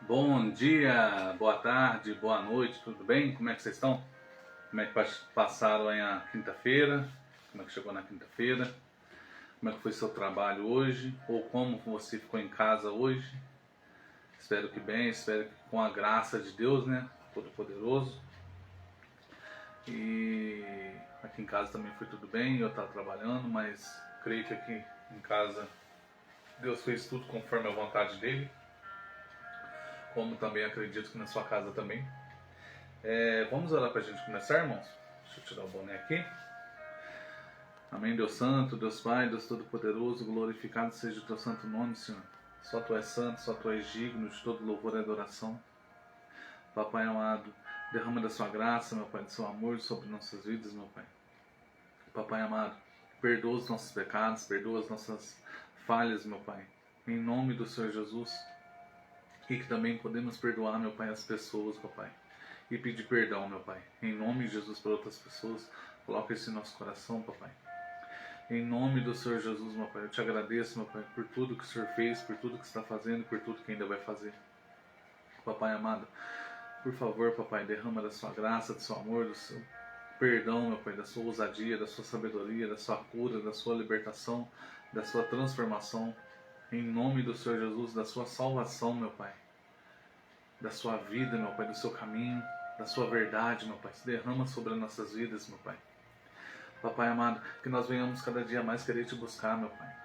Bom dia, boa tarde, boa noite, tudo bem? Como é que vocês estão? Como é que passaram aí a quinta-feira? Como é que chegou na quinta-feira? Como é que foi seu trabalho hoje? Ou como você ficou em casa hoje? Espero que bem, espero que com a graça de Deus, né? Todo-Poderoso. E aqui em casa também foi tudo bem, eu estava trabalhando, mas creio que aqui em casa Deus fez tudo conforme a vontade dele, como também acredito que na sua casa também. Vamos orar para a gente começar, irmãos? Deixa eu tirar o boné aqui. Amém, Deus Santo, Deus Pai, Deus Todo-Poderoso, glorificado seja o teu santo nome, Senhor. Só tu és santo, só tu és digno de todo louvor e adoração. Papai amado, derrama da sua graça, meu Pai, do seu amor sobre nossas vidas, meu Pai. Papai amado, perdoa os nossos pecados, perdoa as nossas falhas, meu Pai. Em nome do Senhor Jesus. E que também podemos perdoar, meu Pai, as pessoas, papai. E pedir perdão, meu Pai. Em nome de Jesus para outras pessoas. Coloca isso em nosso coração, papai. Em nome do Senhor Jesus, meu Pai. Eu te agradeço, meu Pai, por tudo que o Senhor fez, por tudo que está fazendo e por tudo que ainda vai fazer. Papai amado, por favor, papai, derrama da sua graça, do seu amor, do seu perdão, meu Pai, da sua ousadia, da sua sabedoria, da sua cura, da sua libertação, da sua transformação. Em nome do Senhor Jesus, da sua salvação, meu Pai. Da sua vida, meu Pai, do seu caminho, da sua verdade, meu Pai. Se derrama sobre as nossas vidas, meu Pai. Papai amado, que nós venhamos cada dia mais querer te buscar, meu Pai.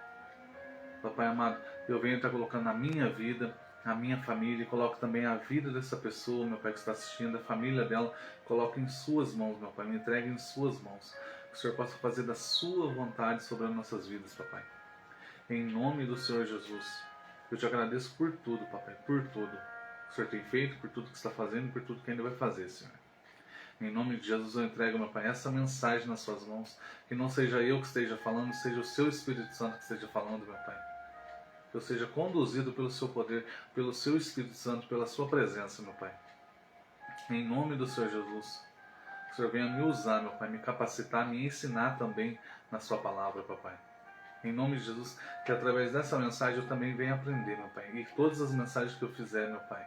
Papai amado, eu venho estar colocando na minha vida, a minha família, e coloco também a vida dessa pessoa, meu Pai, que está assistindo, a família dela, coloco em suas mãos, meu Pai, me entregue em suas mãos. Que o Senhor possa fazer da sua vontade sobre as nossas vidas, papai. Em nome do Senhor Jesus, eu te agradeço por tudo, papai, por tudo que o Senhor tem feito, por tudo que está fazendo, por tudo que ainda vai fazer, Senhor. Em nome de Jesus eu entrego, meu Pai, essa mensagem nas suas mãos. Que não seja eu que esteja falando, seja o seu Espírito Santo que esteja falando, meu Pai. Que eu seja conduzido pelo seu poder, pelo seu Espírito Santo, pela sua presença, meu Pai. Em nome do Senhor Jesus. Que o Senhor venha me usar, meu Pai, me capacitar, me ensinar também na sua palavra, papai. Em nome de Jesus, que através dessa mensagem eu também venha aprender, meu Pai. E todas as mensagens que eu fizer, meu Pai,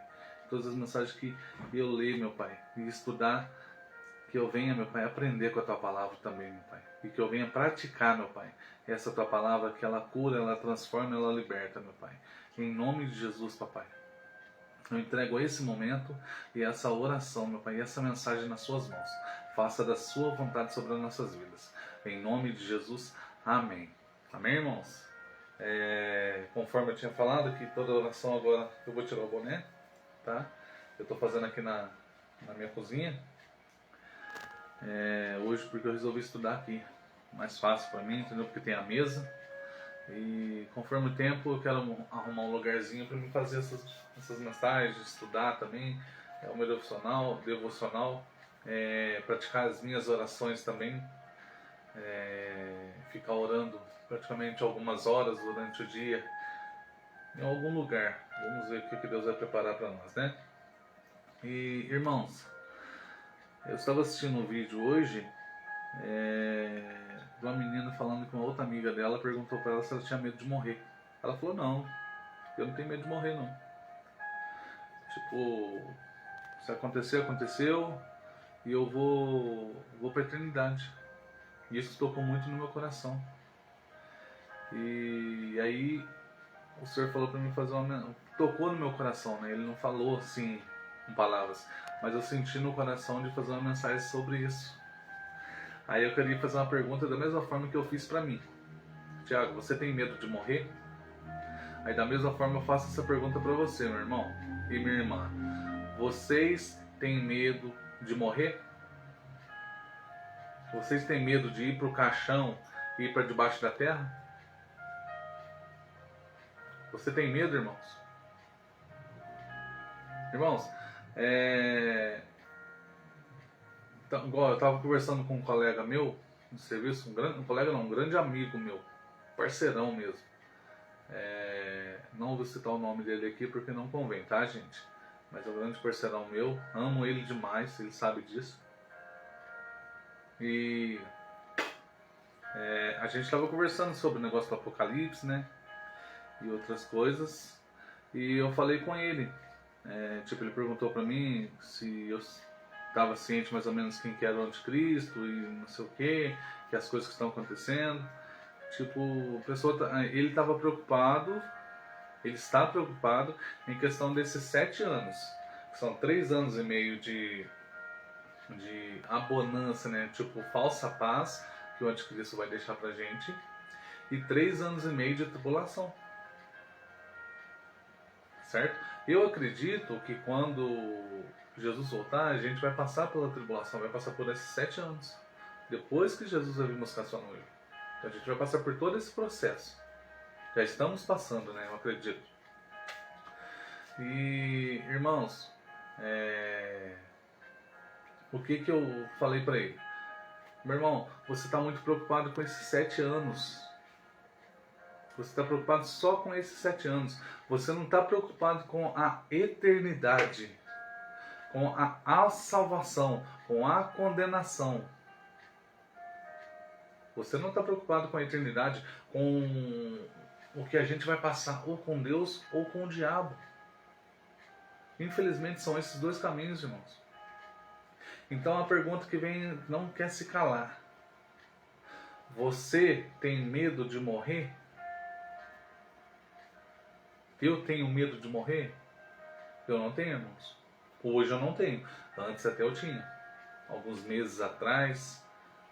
todas as mensagens que eu ler, meu Pai, e estudar, que eu venha, meu Pai, aprender com a Tua Palavra também, meu Pai. E que eu venha praticar, meu Pai, essa Tua Palavra, que ela cura, ela transforma, ela liberta, meu Pai. Em nome de Jesus, papai. Eu entrego esse momento e essa oração, meu Pai, e essa mensagem nas Suas mãos. Faça da Sua vontade sobre as nossas vidas. Em nome de Jesus, amém. Amém, irmãos? Conforme eu tinha falado, que toda oração agora eu vou tirar o boné, tá? Eu estou fazendo aqui na minha cozinha. Hoje porque eu resolvi estudar aqui. Mais fácil para mim, entendeu? Porque tem a mesa. E conforme o tempo eu quero arrumar um lugarzinho para me fazer essas mensagens, estudar também. É o meu devocional, praticar as minhas orações também. Ficar orando praticamente algumas horas durante o dia em algum lugar. Vamos ver o que Deus vai preparar para nós, né? E irmãos, eu estava assistindo um vídeo hoje de uma menina falando que uma outra amiga dela perguntou para ela se ela tinha medo de morrer. Ela falou: não, eu não tenho medo de morrer não. Tipo, se acontecer, aconteceu e eu vou para a eternidade. E isso tocou muito no meu coração. E aí o Senhor falou para mim fazer tocou no meu coração, né? Ele não falou assim com palavras, mas eu senti no coração de fazer uma mensagem sobre isso. Aí eu queria fazer uma pergunta da mesma forma que eu fiz para mim. Tiago, você tem medo de morrer? Aí da mesma forma eu faço essa pergunta para você, meu irmão e minha irmã. Vocês têm medo de morrer? Vocês têm medo de ir para o caixão e ir para debaixo da terra? Você tem medo, irmãos? Irmãos, então, igual eu estava conversando com um colega meu no serviço, um grande amigo meu, parceirão mesmo. Não vou citar o nome dele aqui porque não convém, tá, gente? Mas é um grande parceirão meu, amo ele demais, ele sabe disso. E a gente estava conversando sobre o negócio do Apocalipse, né? E outras coisas. E eu falei com ele. Tipo, ele perguntou pra mim se eu estava ciente mais ou menos quem que era o anticristo e não sei o que as coisas que estão acontecendo. Tipo, a pessoa, ele estava preocupado, ele está preocupado em questão desses 7 anos. São 3 anos e meio de abonância, né? Tipo, falsa paz que o anticristo vai deixar pra gente. E 3 anos e meio de tribulação. Certo? Eu acredito que quando Jesus voltar, a gente vai passar pela tribulação, vai passar por esses 7 anos. Depois que Jesus vai vir buscar sua noiva. Então a gente vai passar por todo esse processo. Já estamos passando, né? Eu acredito. E, irmãos, o que eu falei para ele? Meu irmão, você está muito preocupado com esses 7 anos. Você está preocupado só com esses 7 anos. Você não está preocupado com a eternidade, com a salvação, com a condenação. Você não está preocupado com a eternidade, com o que a gente vai passar ou com Deus ou com o diabo. Infelizmente são esses 2 caminhos, irmãos. Então a pergunta que vem não quer se calar. Você tem medo de morrer? Eu tenho medo de morrer? Eu não tenho, irmãos. Hoje eu não tenho. Antes até eu tinha. Alguns meses atrás,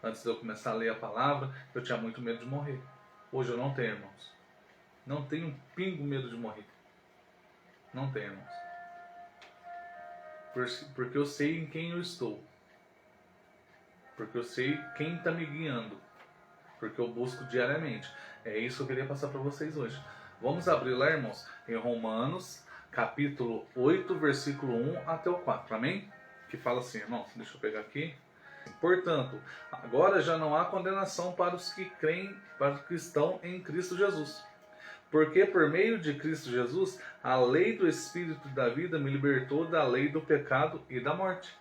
antes de eu começar a ler a palavra, eu tinha muito medo de morrer. Hoje eu não tenho, irmãos. Não tenho um pingo medo de morrer. Não tenho, irmãos. Porque eu sei em quem eu estou. Porque eu sei quem está me guiando. Porque eu busco diariamente. É isso que eu queria passar para vocês hoje. Vamos abrir lá, irmãos, em Romanos, capítulo 8, versículo 1 até o 4. Amém? Que fala assim, irmãos, deixa eu pegar aqui. Portanto, agora já não há condenação para os que creem, para os que estão em Cristo Jesus. Porque por meio de Cristo Jesus, a lei do Espírito da vida me libertou da lei do pecado e da morte.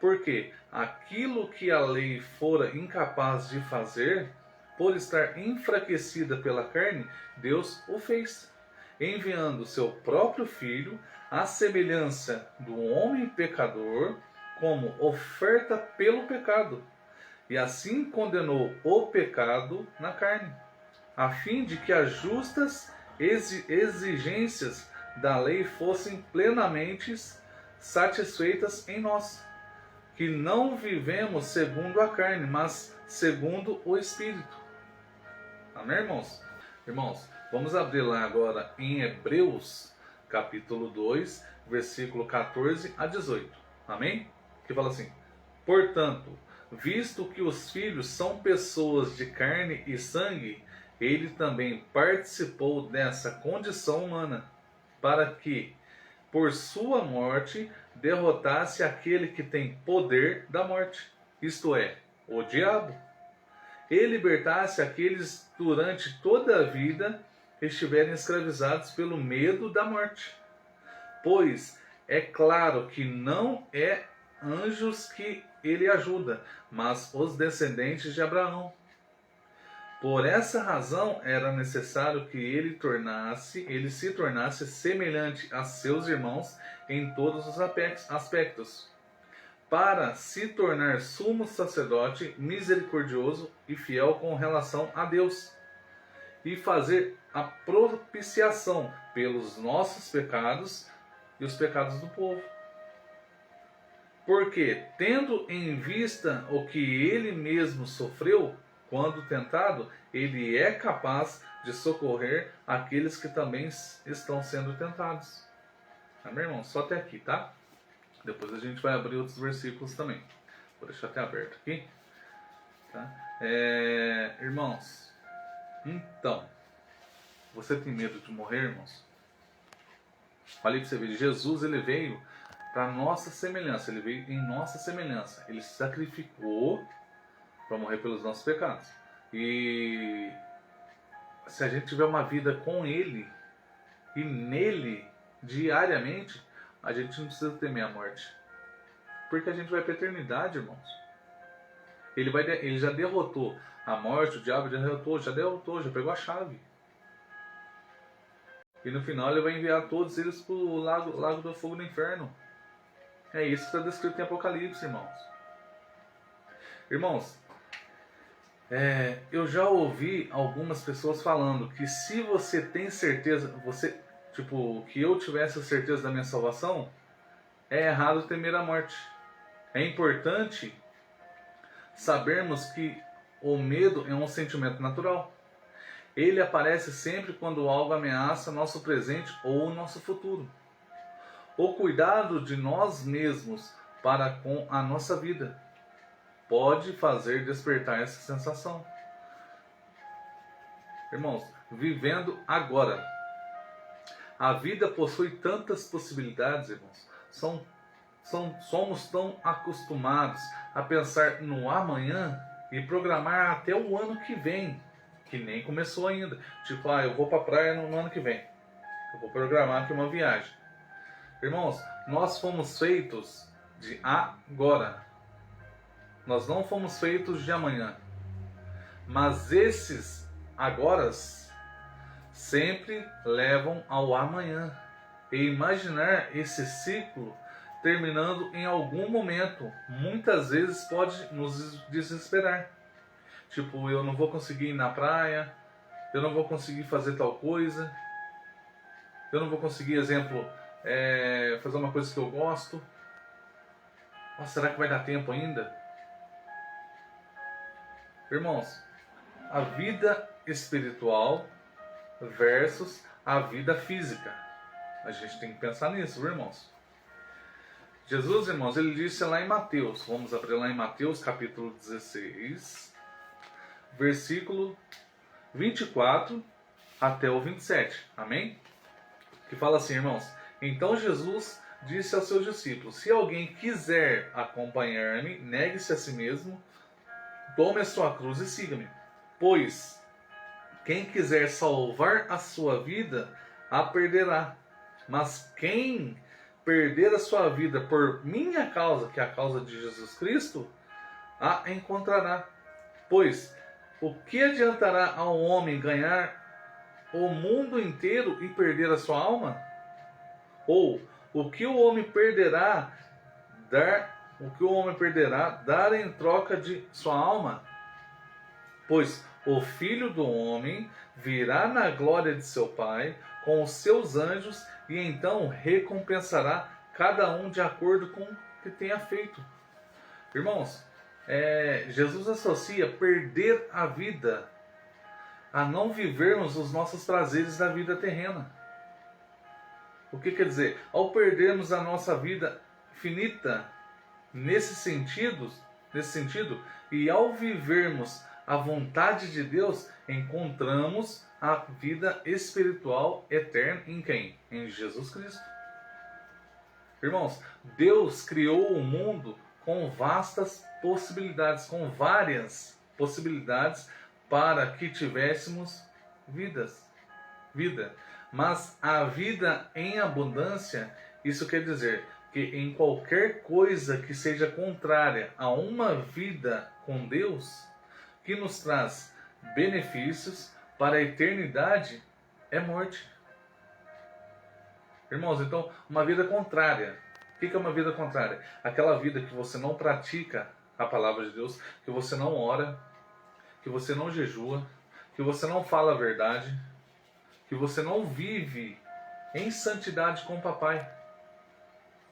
Porque aquilo que a lei fora incapaz de fazer, por estar enfraquecida pela carne, Deus o fez, enviando seu próprio Filho, à semelhança do homem pecador, como oferta pelo pecado, e assim condenou o pecado na carne, a fim de que as justas exigências da lei fossem plenamente satisfeitas em nós, que não vivemos segundo a carne, mas segundo o Espírito. Amém, irmãos? Irmãos, vamos abrir lá agora em Hebreus, capítulo 2, versículo 14 a 18. Amém? Que fala assim: portanto, visto que os filhos são pessoas de carne e sangue, ele também participou dessa condição humana, para que, por sua morte, derrotasse aquele que tem poder da morte, isto é, o diabo, e libertasse aqueles durante toda a vida que estiverem escravizados pelo medo da morte. Pois é claro que não é anjos que ele ajuda, mas os descendentes de Abraão. Por essa razão era necessário que ele se tornasse semelhante a seus irmãos em todos os aspectos, para se tornar sumo sacerdote misericordioso e fiel com relação a Deus, e fazer a propiciação pelos nossos pecados e os pecados do povo. Porque, tendo em vista o que ele mesmo sofreu, quando tentado, ele é capaz de socorrer aqueles que também estão sendo tentados. Amém, irmão? Só até aqui, tá? Depois a gente vai abrir outros versículos também. Vou deixar até aberto aqui. Tá? Irmãos, então, você tem medo de morrer, irmãos? Falei para você ver, Jesus ele veio para nossa semelhança, ele veio em nossa semelhança. Ele se sacrificou para morrer pelos nossos pecados. E se a gente tiver uma vida com ele e nele diariamente, a gente não precisa temer a morte. Porque a gente vai para a eternidade, irmãos. Ele já derrotou a morte, o diabo já derrotou, já pegou a chave. E no final ele vai enviar todos eles para o lago do fogo do inferno. É isso que está descrito em Apocalipse, irmãos. Irmãos, eu já ouvi algumas pessoas falando que se você tem certeza, que eu tivesse a certeza da minha salvação, é errado temer a morte. É importante sabermos que o medo é um sentimento natural. Ele aparece sempre quando algo ameaça nosso presente ou nosso futuro. O cuidado de nós mesmos para com a nossa vida pode fazer despertar essa sensação. Irmãos, vivendo agora. A vida possui tantas possibilidades, irmãos. Somos tão acostumados a pensar no amanhã e programar até o ano que vem, que nem começou ainda. Tipo, eu vou para a praia no ano que vem. Eu vou programar aqui uma viagem. Irmãos, nós fomos feitos de agora. Nós não fomos feitos de amanhã. Mas esses agoras sempre levam ao amanhã. E imaginar esse ciclo terminando em algum momento, muitas vezes pode nos desesperar. Tipo, eu não vou conseguir ir na praia, eu não vou conseguir fazer tal coisa, eu não vou conseguir, exemplo, fazer uma coisa que eu gosto. Nossa, será que vai dar tempo ainda? Irmãos, a vida espiritual versus a vida física. A gente tem que pensar nisso, viu, irmãos? Jesus, irmãos, ele disse lá em Mateus, vamos abrir lá em Mateus capítulo 16, versículo 24 até o 27, amém? Que fala assim, irmãos: então Jesus disse aos seus discípulos: se alguém quiser acompanhar-me, negue-se a si mesmo, tome a sua cruz e siga-me. Pois quem quiser salvar a sua vida, a perderá. Mas quem perder a sua vida por minha causa, que é a causa de Jesus Cristo, a encontrará. Pois o que adiantará ao homem ganhar o mundo inteiro e perder a sua alma? Ou o que o homem perderá dar em troca de sua alma? Pois o Filho do Homem virá na glória de seu Pai com os seus anjos e então recompensará cada um de acordo com o que tenha feito. Irmãos, Jesus associa perder a vida a não vivermos os nossos prazeres da vida terrena. O que quer dizer? Ao perdermos a nossa vida finita nesse sentido, e ao vivermos a vontade de Deus, encontramos a vida espiritual eterna em quem? Em Jesus Cristo. Irmãos, Deus criou o mundo com vastas possibilidades, com várias possibilidades para que tivéssemos vida. Mas a vida em abundância, isso quer dizer que em qualquer coisa que seja contrária a uma vida com Deus, que nos traz benefícios para a eternidade, é morte. Irmãos, então, uma vida contrária. O que é uma vida contrária? Aquela vida que você não pratica a palavra de Deus, que você não ora, que você não jejua, que você não fala a verdade, que você não vive em santidade com o papai,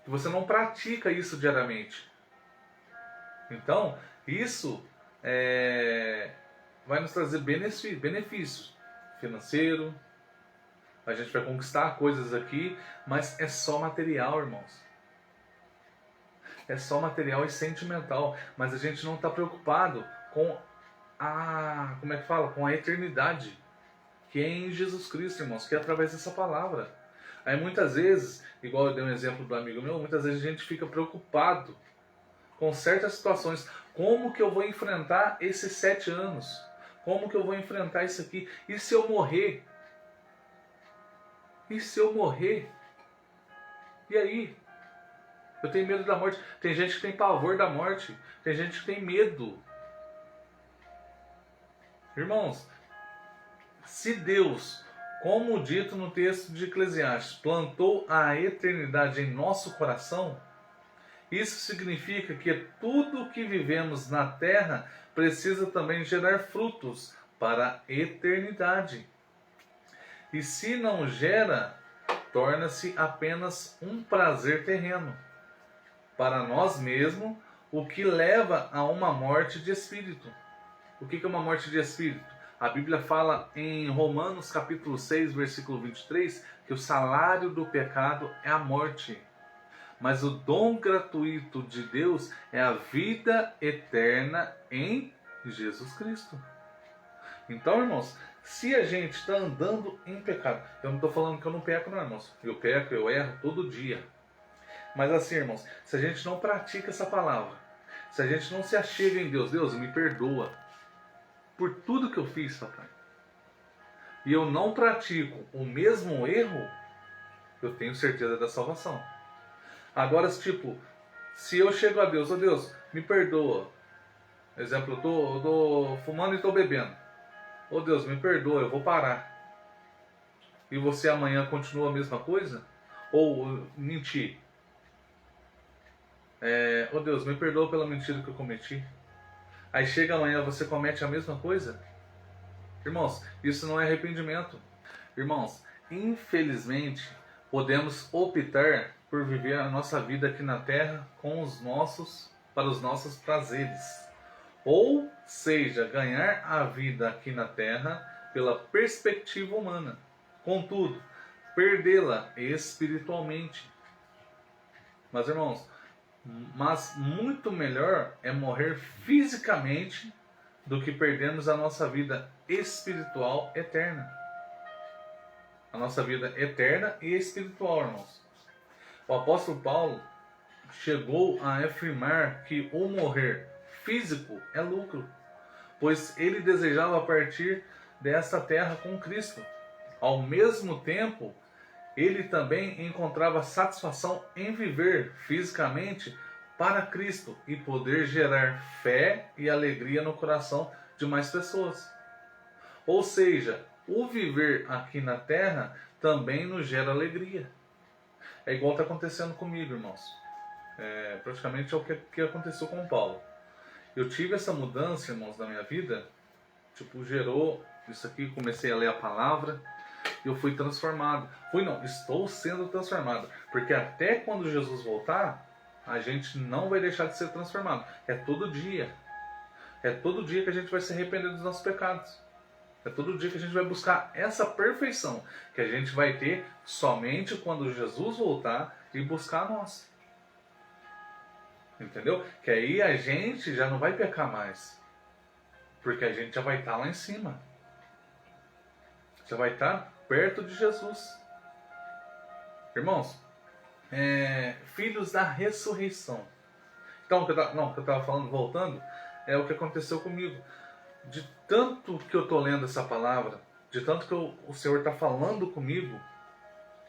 que você não pratica isso diariamente. Então, isso vai nos trazer benefícios financeiro, a gente vai conquistar coisas aqui, mas é só material, irmãos. É só material e sentimental, mas a gente não está preocupado com com a eternidade, que é em Jesus Cristo, irmãos, que é através dessa palavra. Aí muitas vezes, igual eu dei um exemplo do amigo meu, muitas vezes a gente fica preocupado com certas situações. Como que eu vou enfrentar esses 7 anos? Como que eu vou enfrentar isso aqui? E se eu morrer? E se eu morrer? E aí? Eu tenho medo da morte. Tem gente que tem pavor da morte. Tem gente que tem medo. Irmãos, se Deus como dito no texto de Eclesiastes, plantou a eternidade em nosso coração, isso significa que tudo o que vivemos na terra precisa também gerar frutos para a eternidade. E se não gera, torna-se apenas um prazer terreno para nós mesmos, o que leva a uma morte de espírito. O que é uma morte de espírito? A Bíblia fala em Romanos capítulo 6, versículo 23, que o salário do pecado é a morte. Mas o dom gratuito de Deus é a vida eterna em Jesus Cristo. Então, irmãos, se a gente está andando em pecado, eu não estou falando que eu não peco, não, irmãos. Eu peco, eu erro todo dia. Mas assim, irmãos, se a gente não pratica essa palavra, se a gente não se achega em Deus, Deus me perdoa por tudo que eu fiz, papai, e eu não pratico o mesmo erro, eu tenho certeza da salvação. Agora, tipo, se eu chego a Deus, Deus, me perdoa. Exemplo, eu tô fumando e tô bebendo. Deus, me perdoa, eu vou parar. E você amanhã continua a mesma coisa? Ou mentir? Deus, me perdoa pela mentira que eu cometi. Aí chega amanhã, você comete a mesma coisa? Irmãos, isso não é arrependimento. Irmãos, infelizmente, podemos optar por viver a nossa vida aqui na terra para os nossos prazeres. Ou seja, ganhar a vida aqui na terra pela perspectiva humana. Contudo, perdê-la espiritualmente. Mas, irmãos, muito melhor é morrer fisicamente do que perdermos a nossa vida espiritual eterna. A nossa vida eterna e espiritual, irmãos. O apóstolo Paulo chegou a afirmar que o morrer físico é lucro, pois ele desejava partir desta terra com Cristo. Ao mesmo tempo, ele também encontrava satisfação em viver fisicamente para Cristo e poder gerar fé e alegria no coração de mais pessoas. Ou seja, o viver aqui na terra também nos gera alegria. É igual está acontecendo comigo, irmãos. Praticamente é o que aconteceu com o Paulo. Eu tive essa mudança, irmãos, na minha vida. Gerou isso aqui, comecei a ler a palavra e eu fui transformado. Estou sendo transformado. Porque até quando Jesus voltar, a gente não vai deixar de ser transformado. É todo dia. É todo dia que a gente vai se arrepender dos nossos pecados. É todo dia que a gente vai buscar essa perfeição que a gente vai ter somente quando Jesus voltar e buscar nós. Entendeu? Que aí a gente já não vai pecar mais. Porque a gente já vai estar lá em cima. Já vai estar perto de Jesus. Irmãos, filhos da ressurreição. Então, o que eu estava falando, voltando, é o que aconteceu comigo. De tanto que eu estou lendo essa palavra, de tanto que o Senhor está falando comigo,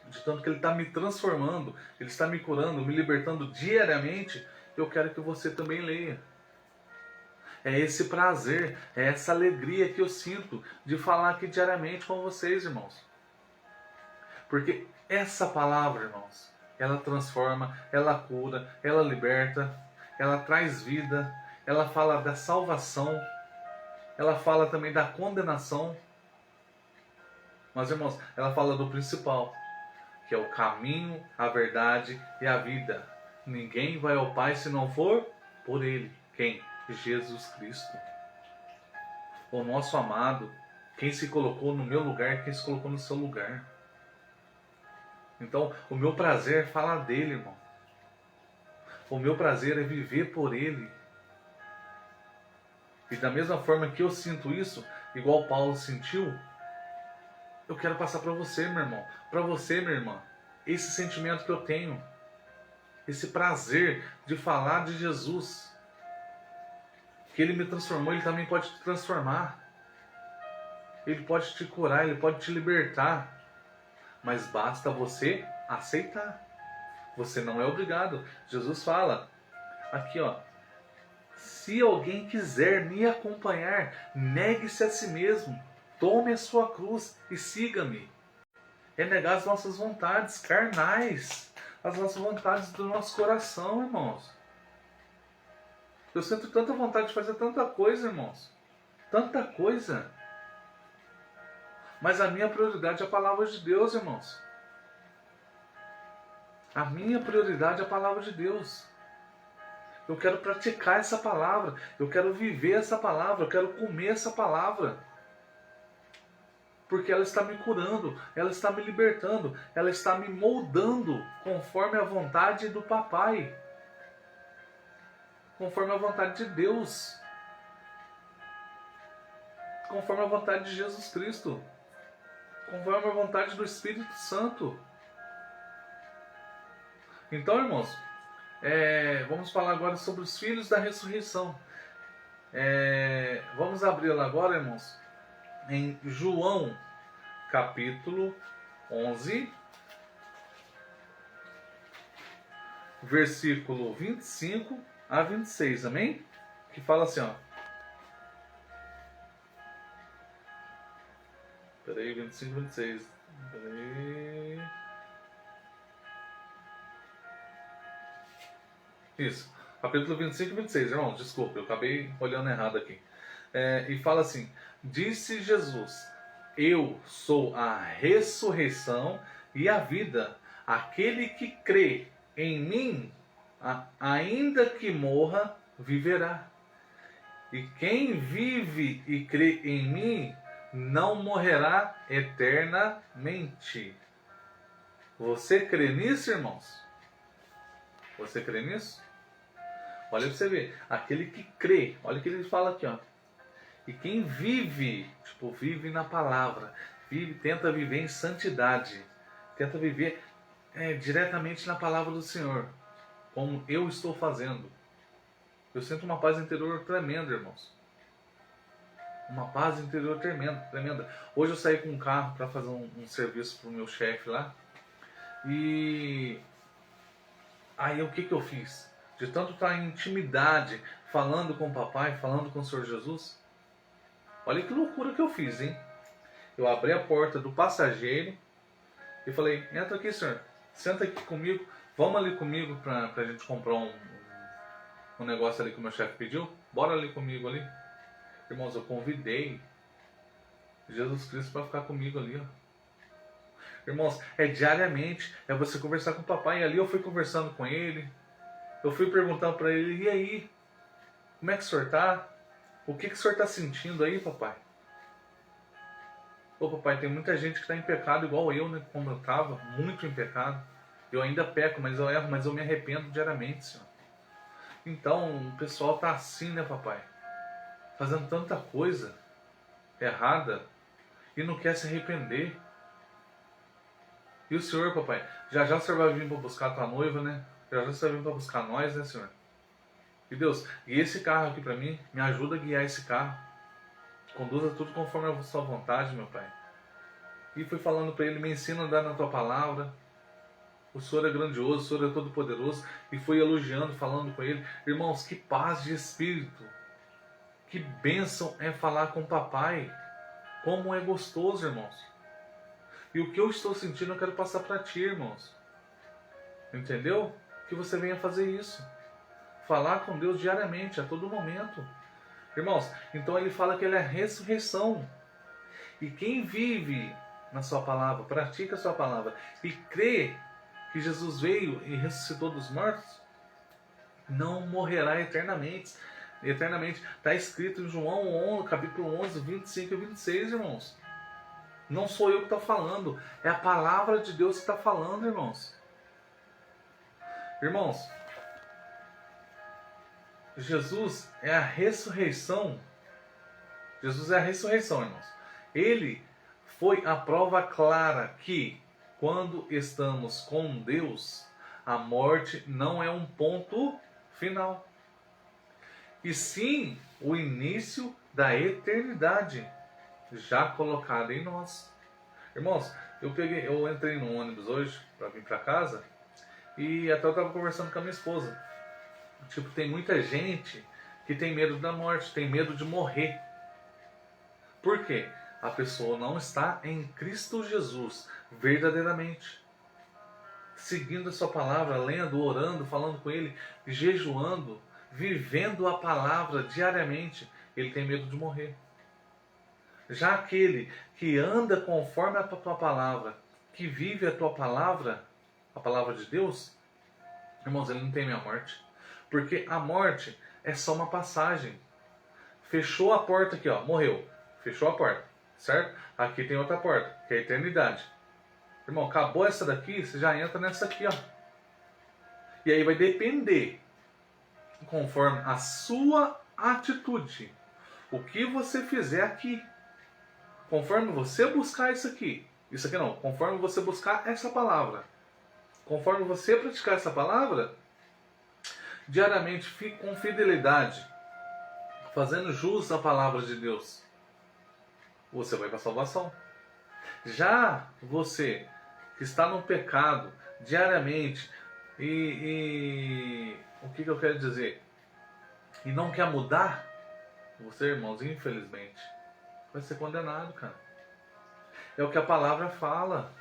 de tanto que Ele está me transformando, Ele está me curando, me libertando diariamente, eu quero que você também leia. É esse prazer, é essa alegria que eu sinto de falar aqui diariamente com vocês, irmãos. Porque essa palavra, irmãos, ela transforma, ela cura, ela liberta, ela traz vida, ela fala da salvação, ela fala também da condenação. Mas, irmãos, ela fala do principal, que é o caminho, a verdade e a vida. Ninguém vai ao Pai se não for por Ele. Quem? Jesus Cristo. O nosso amado, quem se colocou no meu lugar, quem se colocou no seu lugar. Então, o meu prazer é falar dele, irmão. O meu prazer é viver por Ele. E da mesma forma que eu sinto isso, igual Paulo sentiu, eu quero passar para você, meu irmão, para você, minha irmã, esse sentimento que eu tenho, esse prazer de falar de Jesus, que Ele me transformou, Ele também pode te transformar, Ele pode te curar, Ele pode te libertar, mas basta você aceitar. Você não é obrigado. Jesus fala aqui, ó: se alguém quiser me acompanhar, negue-se a si mesmo, tome a sua cruz e siga-me. É negar as nossas vontades carnais, as nossas vontades do nosso coração, irmãos. Eu sinto tanta vontade de fazer tanta coisa, irmãos. Tanta coisa. Mas a minha prioridade é a palavra de Deus, irmãos. A minha prioridade é a palavra de Deus. Eu quero praticar essa palavra. Eu quero viver essa palavra. Eu quero comer essa palavra. Porque ela está me curando. Ela está me libertando. Ela está me moldando conforme a vontade do Papai. Conforme a vontade de Deus. Conforme a vontade de Jesus Cristo. Conforme a vontade do Espírito Santo. Então, irmãos, vamos falar agora sobre os filhos da ressurreição. Vamos abrir lá agora, irmãos, em João, capítulo 11, versículo 25 a 26, amém? Que fala assim, ó. Peraí, 25 e 26. Peraí. Isso. Capítulo 25 e 26, irmão. Desculpa, eu acabei olhando errado aqui. E fala assim: disse Jesus: eu sou a ressurreição e a vida. Aquele que crê em mim, ainda que morra, viverá. E quem vive e crê em mim, não morrerá eternamente. Você crê nisso, irmãos? Você crê nisso? Olha para você ver. Aquele que crê, olha o que ele fala aqui, ó. E quem vive, vive na palavra, tenta viver em santidade, tenta viver diretamente na palavra do Senhor, como eu estou fazendo. Eu sinto uma paz interior tremenda, irmãos. Uma paz interior tremenda. Hoje eu saí com um carro para fazer um serviço para o meu chefe lá. E aí o que eu fiz? De tanto estar em intimidade, falando com o papai, falando com o Senhor Jesus. Olha que loucura que eu fiz, hein? Eu abri a porta do passageiro e falei: entra aqui, senhor, senta aqui comigo, vamos ali comigo pra gente comprar um negócio ali que o meu chefe pediu. Bora ali comigo ali. Irmãos, eu convidei Jesus Cristo para ficar comigo ali, ó. Irmãos, diariamente, você conversar com o papai. E ali eu fui conversando com ele. Eu fui perguntando para ele: e aí? Como é que o senhor tá? O que o senhor está sentindo aí, papai? Ô, papai, tem muita gente que está em pecado igual eu, né? Como eu estava, muito em pecado. Eu ainda peco, mas eu erro, mas eu me arrependo diariamente, senhor. Então, o pessoal tá assim, né, papai? Fazendo tanta coisa errada e não quer se arrepender. E o senhor, papai, já já o senhor vai vir para buscar a tua noiva, né? Já já o senhor vai vir para buscar nós, né, senhor? E Deus, e esse carro aqui para mim, me ajuda a guiar esse carro. Conduza tudo conforme a sua vontade, meu pai. E fui falando para ele: me ensina a andar na tua palavra. O Senhor é grandioso, o Senhor é todo poderoso. E fui elogiando, falando com ele. Irmãos, que paz de espírito. Que bênção é falar com o papai. Como é gostoso, irmãos. E o que eu estou sentindo eu quero passar para ti, irmãos. Entendeu? Que você venha fazer isso. Falar com Deus diariamente, a todo momento. Irmãos, então ele fala que ele é a ressurreição. E quem vive na sua palavra, pratica a sua palavra e crê que Jesus veio e ressuscitou dos mortos, não morrerá eternamente. Está escrito em João 11, capítulo 11, 25 e 26, irmãos. Não sou eu que estou falando, é a palavra de Deus que está falando, irmãos. Irmãos, Jesus é a ressurreição. Jesus é a ressurreição, irmãos. Ele foi a prova clara que, quando estamos com Deus, a morte não é um ponto final, e sim o início da eternidade já colocada em nós. Irmãos, eu entrei no ônibus hoje para vir para casa e até eu estava conversando com a minha esposa. Tem muita gente que tem medo da morte, tem medo de morrer. Por quê? A pessoa não está em Cristo Jesus, verdadeiramente, seguindo a sua palavra, lendo, orando, falando com Ele, jejuando, vivendo a palavra diariamente, ele tem medo de morrer. Já aquele que anda conforme a tua palavra, que vive a tua palavra, a palavra de Deus, irmãos, ele não teme a morte. Porque a morte é só uma passagem. Fechou a porta aqui, ó, morreu. Fechou a porta, certo? Aqui tem outra porta, que é a eternidade. Irmão, acabou essa daqui, você já entra nessa aqui, ó. E aí vai depender, conforme a sua atitude, o que você fizer aqui. Conforme você buscar isso aqui não, conforme você buscar essa palavra, conforme você praticar essa palavra, diariamente, com fidelidade, fazendo jus à palavra de Deus, você vai para a salvação. Já você que está no pecado diariamente, o que eu quero dizer? E não quer mudar, você, irmãos, infelizmente, vai ser condenado, cara. É o que a palavra fala.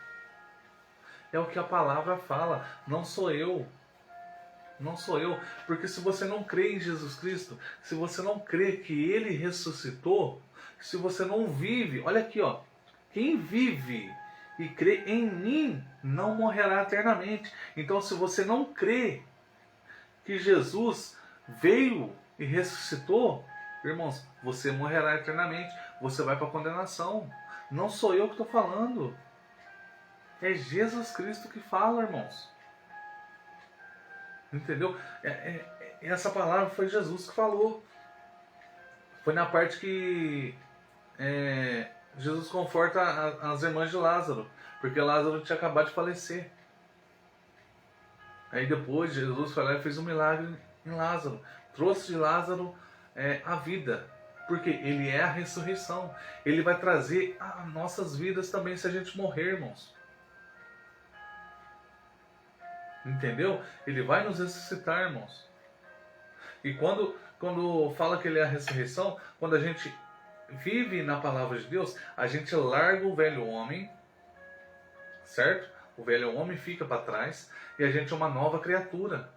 É o que a palavra fala. Não sou eu. Não sou eu. Porque se você não crê em Jesus Cristo, se você não crê que Ele ressuscitou, se você não vive, olha aqui, ó. Quem vive e crê em mim não morrerá eternamente. Então, se você não crê que Jesus veio e ressuscitou, irmãos, você morrerá eternamente. Você vai para a condenação. Não sou eu que estou falando. É Jesus Cristo que fala, irmãos. Entendeu? Essa palavra foi Jesus que falou. Foi na parte que Jesus conforta as irmãs de Lázaro. Porque Lázaro tinha acabado de falecer. Aí depois Jesus foi lá e fez um milagre em Lázaro. Trouxe de Lázaro a vida. Porque Ele é a ressurreição. Ele vai trazer as nossas vidas também se a gente morrer, irmãos. Entendeu? Ele vai nos ressuscitar, irmãos. E quando fala que Ele é a ressurreição, quando a gente vive na palavra de Deus, a gente larga o velho homem, certo? O velho homem fica para trás e a gente é uma nova criatura.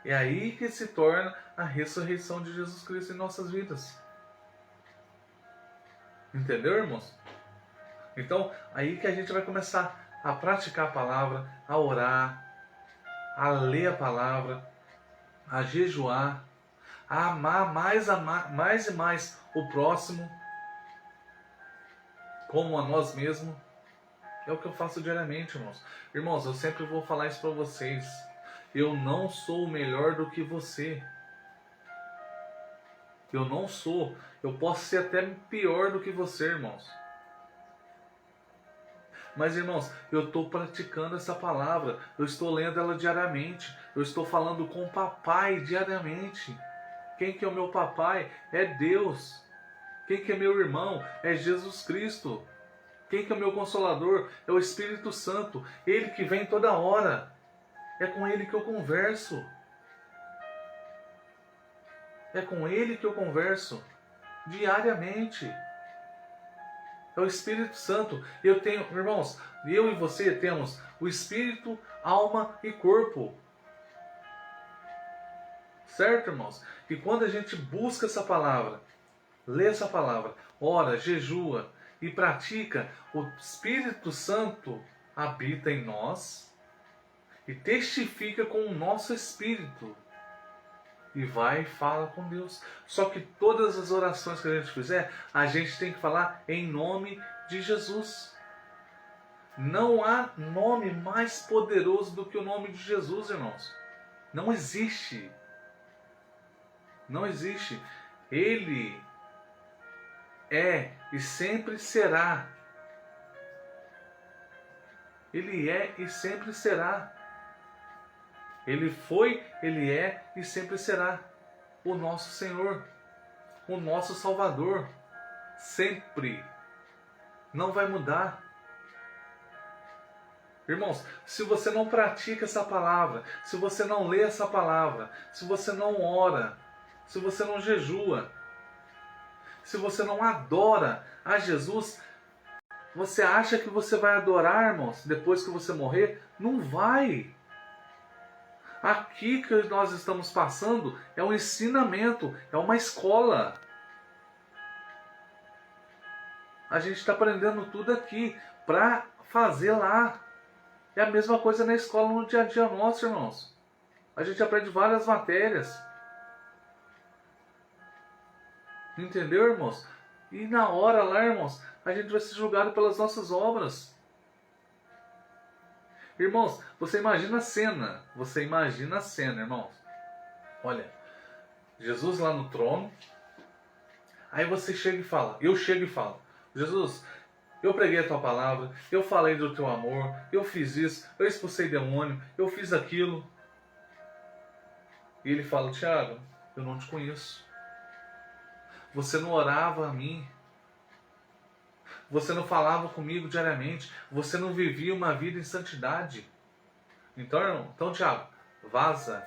É aí que se torna a ressurreição de Jesus Cristo em nossas vidas. Entendeu, irmãos? Então, aí que a gente vai começar a praticar a palavra, a orar, a ler a palavra, a jejuar, a amar mais e mais o próximo, como a nós mesmos. É o que eu faço diariamente, irmãos. Irmãos, eu sempre vou falar isso para vocês. Eu não sou melhor do que você. Eu não sou. Eu posso ser até pior do que você, irmãos. Mas, irmãos, eu estou praticando essa palavra. Eu estou lendo ela diariamente. Eu estou falando com o papai diariamente. Quem que é o meu papai? É Deus. Quem que é meu irmão? É Jesus Cristo. Quem que é o meu consolador? É o Espírito Santo. Ele que vem toda hora. É com Ele que eu converso. É com Ele que eu converso diariamente. É o Espírito Santo. Eu tenho, irmãos, eu e você temos o Espírito, alma e corpo. Certo, irmãos? E quando a gente busca essa palavra, lê essa palavra, ora, jejua e pratica, o Espírito Santo habita em nós e testifica com o nosso espírito. E vai e fala com Deus. Só que todas as orações que a gente fizer, a gente tem que falar em nome de Jesus. Não há nome mais poderoso do que o nome de Jesus, irmãos. Não existe. Não existe. Ele é e sempre será. Ele é e sempre será. Ele foi, Ele é e sempre será o nosso Senhor, o nosso Salvador, sempre. Não vai mudar. Irmãos, se você não pratica essa palavra, se você não lê essa palavra, se você não ora, se você não jejua, se você não adora a Jesus, Você acha que você vai adorar, irmãos, depois que você morrer? Não vai. Aqui que nós estamos passando é um ensinamento, é uma escola. A gente está aprendendo tudo aqui para fazer lá. É a mesma coisa na escola, no dia a dia nosso, irmãos. A gente aprende várias matérias. Entendeu, irmãos? E na hora lá, irmãos, a gente vai ser julgado pelas nossas obras. Irmãos, você imagina a cena. Você imagina a cena, irmãos. Olha, Jesus lá no trono. Aí você chega e fala, eu chego e falo, Jesus, eu preguei a tua palavra, eu falei do teu amor, eu fiz isso, eu expulsei demônio, eu fiz aquilo. E ele fala, Tiago, eu não te conheço. Você não orava a mim. Você não falava comigo diariamente. Você não vivia uma vida em santidade. Então Tiago, vaza.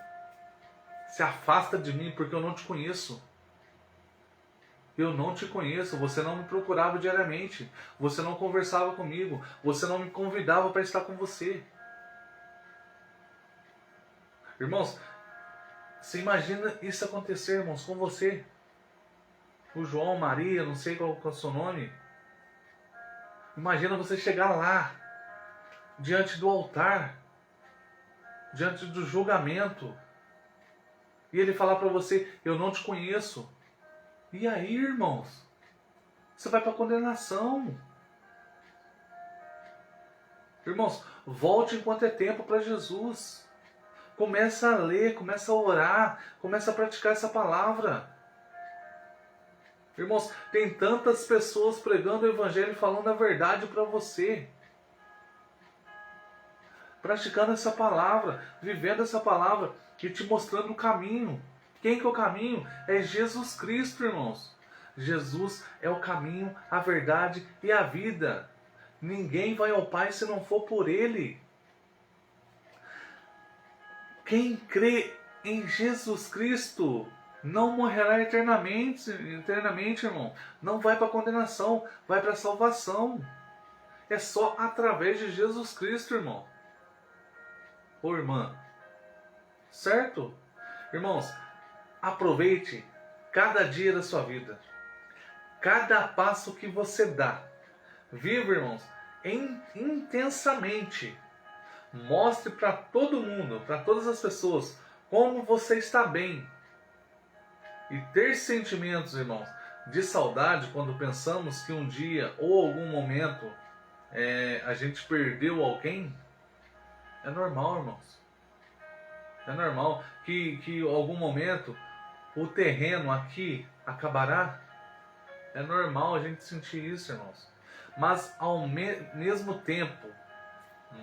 Se afasta de mim porque eu não te conheço. Eu não te conheço. Você não me procurava diariamente. Você não conversava comigo. Você não me convidava para estar com você. Irmãos, você imagina isso acontecer, irmãos, com você? O João, Maria, não sei qual é o seu nome. Imagina você chegar lá, diante do altar, diante do julgamento, e ele falar para você, eu não te conheço. E aí, irmãos, você vai para a condenação. Irmãos, volte enquanto é tempo para Jesus. Começa a ler, começa a orar, começa a praticar essa palavra. Irmãos, tem tantas pessoas pregando o Evangelho e falando a verdade para você. Praticando essa palavra, vivendo essa palavra e te mostrando o caminho. Quem que é o caminho? É Jesus Cristo, irmãos. Jesus é o caminho, a verdade e a vida. Ninguém vai ao Pai se não for por Ele. Quem crê em Jesus Cristo não morrerá eternamente, irmão. Não vai para a condenação, vai para a salvação. É só através de Jesus Cristo, irmão. Ou irmã. Certo? Irmãos, aproveite cada dia da sua vida. Cada passo que você dá. Viva, irmãos, intensamente. Mostre para todo mundo, para todas as pessoas, como você está bem. E ter sentimentos, irmãos, de saudade quando pensamos que um dia ou algum momento a gente perdeu alguém, é normal, irmãos. É normal que em algum momento o terreno aqui acabará. É normal a gente sentir isso, irmãos. Mas ao mesmo tempo,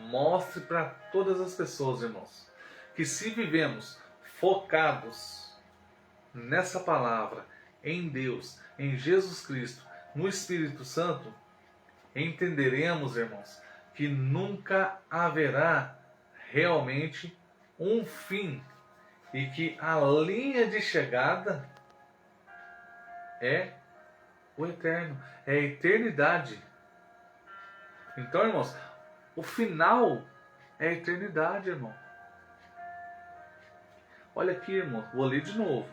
mostre para todas as pessoas, irmãos, que se vivemos focados nessa palavra, em Deus, em Jesus Cristo, no Espírito Santo, entenderemos, irmãos, que nunca haverá realmente um fim e que a linha de chegada é o eterno, é a eternidade. Então, irmãos, o final é a eternidade, irmão. Olha aqui, irmão, vou ler de novo.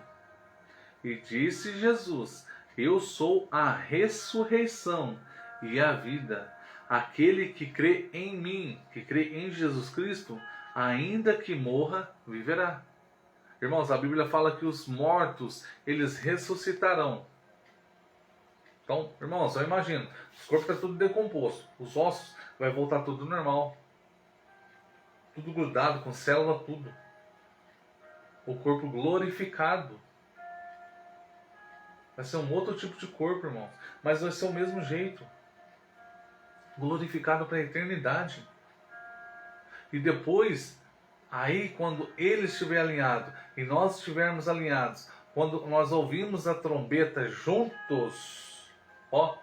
E disse Jesus, eu sou a ressurreição e a vida. Aquele que crê em mim, que crê em Jesus Cristo, ainda que morra, viverá. Irmãos, a Bíblia fala que os mortos, eles ressuscitarão. Então, irmãos, eu imagino, o corpo está tudo decomposto, os ossos vai voltar tudo normal. Tudo grudado, com célula, tudo. O corpo glorificado. Vai ser um outro tipo de corpo, irmãos. Mas vai ser o mesmo jeito. Glorificado para a eternidade. E depois, aí quando ele estiver alinhado e nós estivermos alinhados, quando nós ouvimos a trombeta juntos, ó,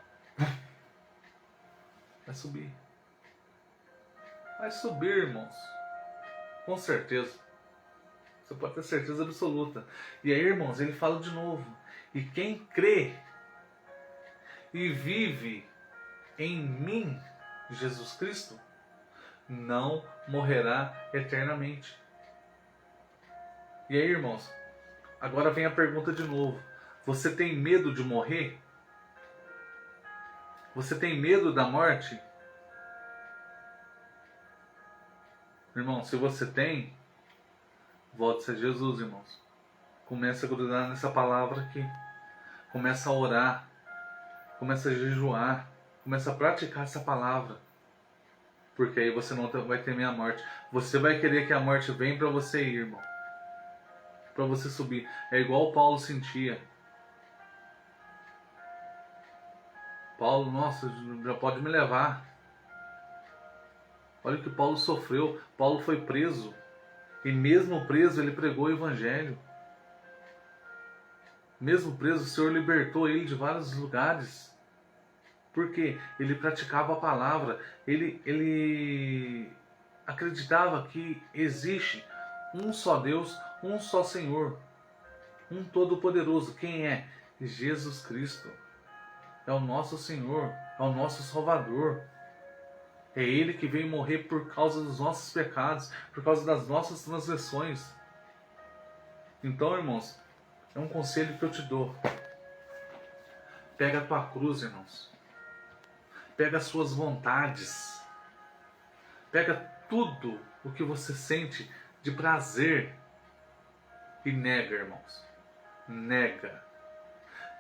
vai subir. Vai subir, irmãos. Com certeza. Você pode ter certeza absoluta. E aí, irmãos, ele fala de novo. E quem crê e vive em mim, Jesus Cristo, não morrerá eternamente. E aí, irmãos, agora vem a pergunta de novo. Você tem medo de morrer? Você tem medo da morte? Irmão, se você tem, volte-se a Jesus, irmãos. Começa a grudar nessa palavra aqui. Começa a orar. Começa a jejuar. Começa a praticar essa palavra. Porque aí você não vai temer a morte. Você vai querer que a morte venha para você ir, irmão. Para você subir. É igual o Paulo sentia. Paulo, nossa, já pode me levar. Olha o que Paulo sofreu. Paulo foi preso. E mesmo preso, ele pregou o Evangelho. Mesmo preso, o Senhor libertou ele de vários lugares. Porque ele praticava a palavra. Ele acreditava que existe um só Deus, um só Senhor. Um Todo-Poderoso. Quem é? Jesus Cristo. É o nosso Senhor. É o nosso Salvador. É Ele que veio morrer por causa dos nossos pecados, por causa das nossas transgressões. Então, irmãos, é um conselho que eu te dou. Pega a tua cruz, irmãos. Pega as suas vontades. Pega tudo o que você sente de prazer e nega, irmãos. Nega.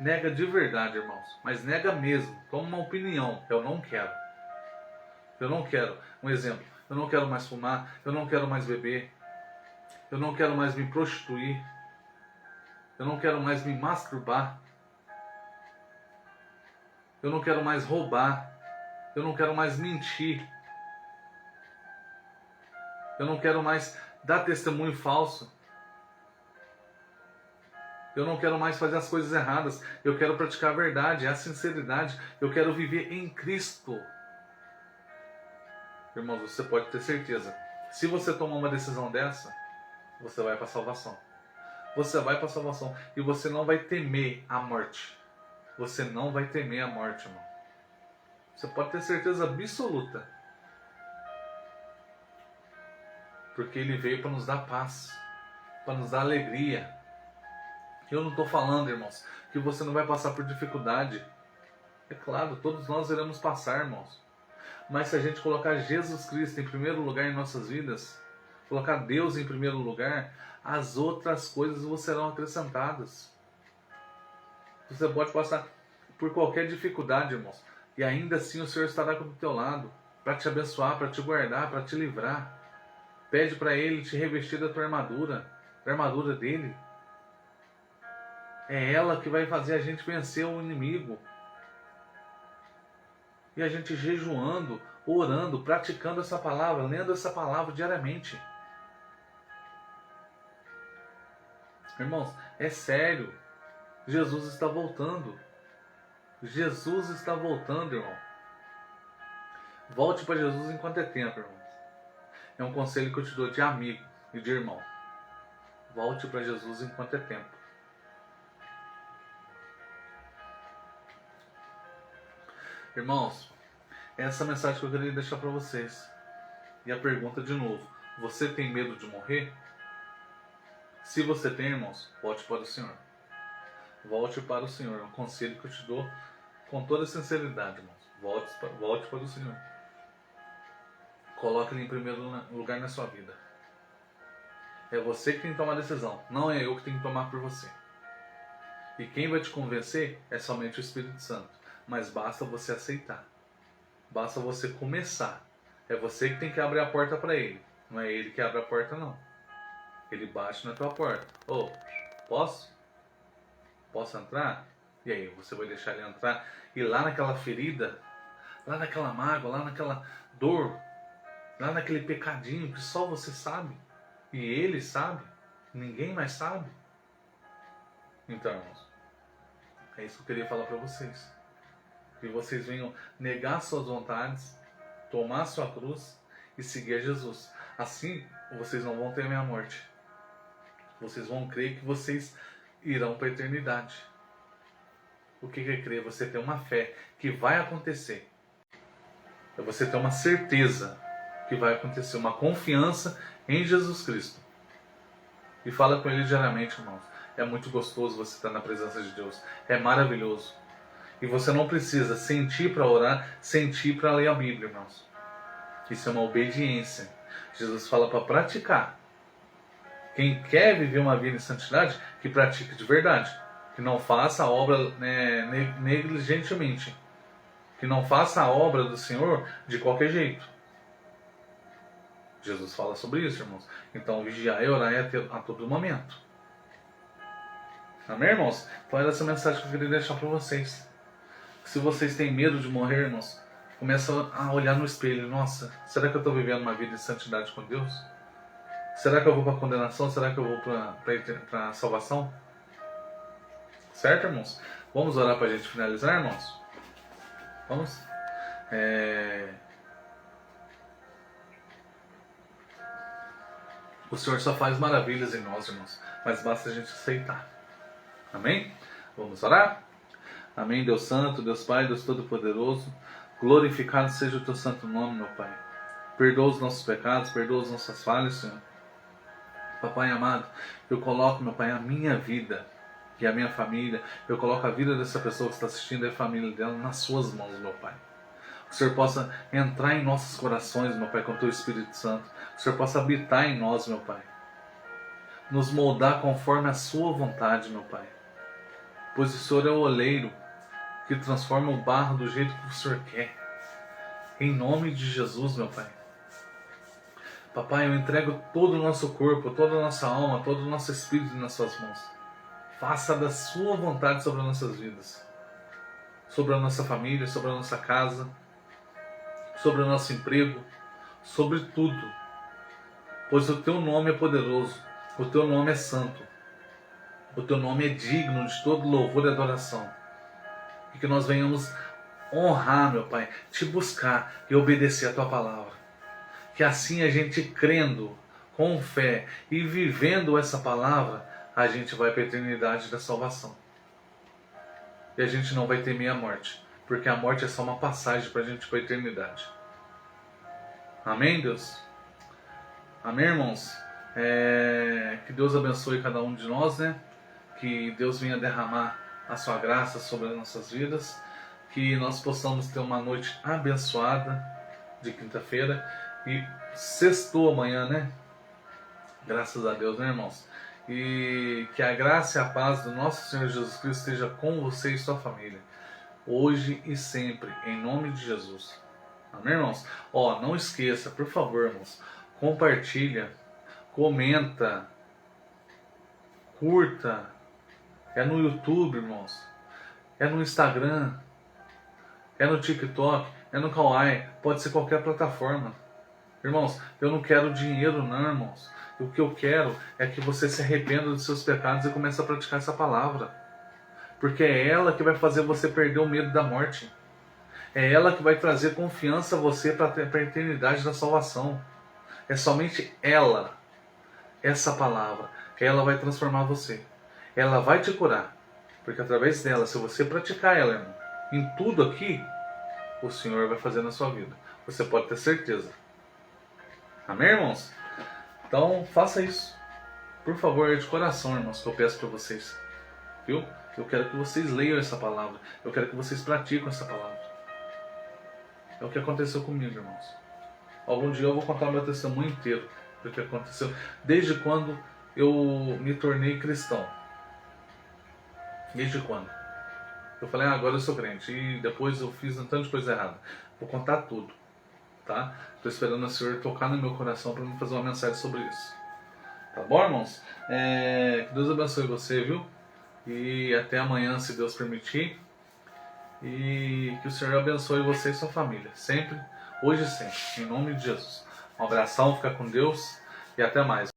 Nega de verdade, irmãos. Mas nega mesmo. Toma uma opinião. Eu não quero. Eu não quero. Um exemplo. Eu não quero mais fumar. Eu não quero mais beber. Eu não quero mais me prostituir. Eu não quero mais me masturbar. Eu não quero mais roubar. Eu não quero mais mentir. Eu não quero mais dar testemunho falso. Eu não quero mais fazer as coisas erradas. Eu quero praticar a verdade, a sinceridade. Eu quero viver em Cristo. Irmãos, você pode ter certeza. Se você tomar uma decisão dessa, você vai para a salvação. Você vai para a salvação. E você não vai temer a morte. Você não vai temer a morte, irmão. Você pode ter certeza absoluta. Porque Ele veio para nos dar paz. Para nos dar alegria. Eu não estou falando, irmãos, que você não vai passar por dificuldade. É claro, todos nós iremos passar, irmãos. Mas se a gente colocar Jesus Cristo em primeiro lugar em nossas vidas, colocar Deus em primeiro lugar, as outras coisas vos serão acrescentadas. Você pode passar por qualquer dificuldade, irmãos, e ainda assim o Senhor estará do teu lado, para te abençoar, para te guardar, para te livrar. Pede para Ele te revestir da tua armadura, da armadura dele. É ela que vai fazer a gente vencer o inimigo. E a gente jejuando, orando, praticando essa palavra, lendo essa palavra diariamente. Irmãos, é sério. Jesus está voltando. Jesus está voltando, irmão. Volte para Jesus enquanto é tempo, irmãos. É um conselho que eu te dou de amigo e de irmão. Volte para Jesus enquanto é tempo. Irmãos, essa mensagem que eu queria deixar para vocês. E a pergunta de novo. Você tem medo de morrer? Se você tem, irmãos, volte para o Senhor. Volte para o Senhor. É um conselho que eu te dou com toda sinceridade, irmãos. Volte para o Senhor. Coloque Ele em primeiro lugar na sua vida. É você que tem que tomar a decisão. Não é eu que tenho que tomar por você. E quem vai te convencer é somente o Espírito Santo. Mas basta você aceitar. Basta você começar. É você que tem que abrir a porta para Ele. Não é Ele que abre a porta, não. Ele bate na tua porta. Ô, posso? Posso entrar? E aí, você vai deixar Ele entrar? E lá naquela ferida, lá naquela mágoa, lá naquela dor, lá naquele pecadinho que só você sabe. E Ele sabe. Ninguém mais sabe. Então, irmãos, é isso que eu queria falar para vocês. Que vocês venham negar suas vontades, tomar sua cruz e seguir a Jesus. Assim, vocês não vão temer a morte. Vocês vão crer que vocês irão para a eternidade. O que é crer? Você tem uma fé que vai acontecer. É você ter uma certeza que vai acontecer, uma confiança em Jesus Cristo. E fala com Ele diariamente, irmãos. É muito gostoso você estar na presença de Deus. É maravilhoso. E você não precisa sentir para orar, sentir para ler a Bíblia, irmãos. Isso é uma obediência. Jesus fala para praticar. Quem quer viver uma vida em santidade, que pratique de verdade. Que não faça a obra negligentemente. Que não faça a obra do Senhor de qualquer jeito. Jesus fala sobre isso, irmãos. Então, vigiar e orar a todo momento. Amém, irmãos? Então, era essa mensagem que eu queria deixar para vocês. Se vocês têm medo de morrer, irmãos, começa a olhar no espelho. Nossa, será que eu estou vivendo uma vida em santidade com Deus? Será que eu vou para a condenação? Será que eu vou para a salvação? Certo, irmãos? Vamos orar para a gente finalizar, irmãos? Vamos? O Senhor só faz maravilhas em nós, irmãos. Mas basta a gente aceitar. Amém? Vamos orar? Amém, Deus Santo, Deus Pai, Deus Todo-Poderoso. Glorificado seja o Teu santo nome, meu Pai. Perdoa os nossos pecados, perdoa as nossas falhas, Senhor. Papai amado, eu coloco, meu Pai, a minha vida e a minha família. Eu coloco a vida dessa pessoa que está assistindo e a família dela nas Suas mãos, meu Pai. Que o Senhor possa entrar em nossos corações, meu Pai, com o Teu Espírito Santo. Que o Senhor possa habitar em nós, meu Pai. Nos moldar conforme a Sua vontade, meu Pai. Pois o Senhor é o oleiro que transforma o barro do jeito que o Senhor quer. Em nome de Jesus, meu Pai. Papai, eu entrego todo o nosso corpo, toda a nossa alma, todo o nosso espírito nas Suas mãos. Faça da Sua vontade sobre as nossas vidas. Sobre a nossa família, sobre a nossa casa, sobre o nosso emprego, sobre tudo. Pois o Teu nome é poderoso, o Teu nome é santo, o Teu nome é digno de todo louvor e adoração. E que nós venhamos honrar, meu Pai, Te buscar e obedecer a Tua palavra. Que assim a gente crendo, com fé e vivendo essa palavra, a gente vai para a eternidade da salvação. E a gente não vai temer a morte, porque a morte é só uma passagem para a gente para a eternidade. Amém, Deus? Amém, irmãos? Que Deus abençoe cada um de nós, né? Que Deus venha derramar a Sua graça sobre as nossas vidas. Que nós possamos ter uma noite abençoada de quinta-feira. E sextou amanhã, né? Graças a Deus, né, irmãos? E que a graça e a paz do nosso Senhor Jesus Cristo esteja com você e sua família. Hoje e sempre, em nome de Jesus. Amém, irmãos? Não esqueça, por favor, irmãos. Compartilha, comenta, curta. É no YouTube, irmãos. É no Instagram. É no TikTok. É no Kawaii. Pode ser qualquer plataforma. Irmãos, eu não quero dinheiro não, irmãos. O que eu quero é que você se arrependa dos seus pecados e comece a praticar essa palavra. Porque é ela que vai fazer você perder o medo da morte. É ela que vai trazer confiança a você para a eternidade da salvação. É somente ela, essa palavra, ela vai transformar você. Ela vai te curar. Porque através dela, se você praticar ela, irmão, em tudo aqui, o Senhor vai fazer na sua vida. Você pode ter certeza. Amém, irmãos? Então, faça isso. Por favor, é de coração, irmãos, que eu peço para vocês. Viu? Eu quero que vocês leiam essa palavra. Eu quero que vocês pratiquem essa palavra. É o que aconteceu comigo, irmãos. Algum dia eu vou contar meu testemunho inteiro do que aconteceu. Desde quando eu me tornei cristão. Desde quando? Eu falei, agora eu sou crente. E depois eu fiz um tanto de coisa errada. Vou contar tudo. Tá? Estou esperando o Senhor tocar no meu coração para me fazer uma mensagem sobre isso. Tá bom, irmãos? Que Deus abençoe você, viu? E até amanhã, se Deus permitir. E que o Senhor abençoe você e sua família. Sempre, hoje e sempre. Em nome de Jesus. Um abração, fica com Deus e até mais.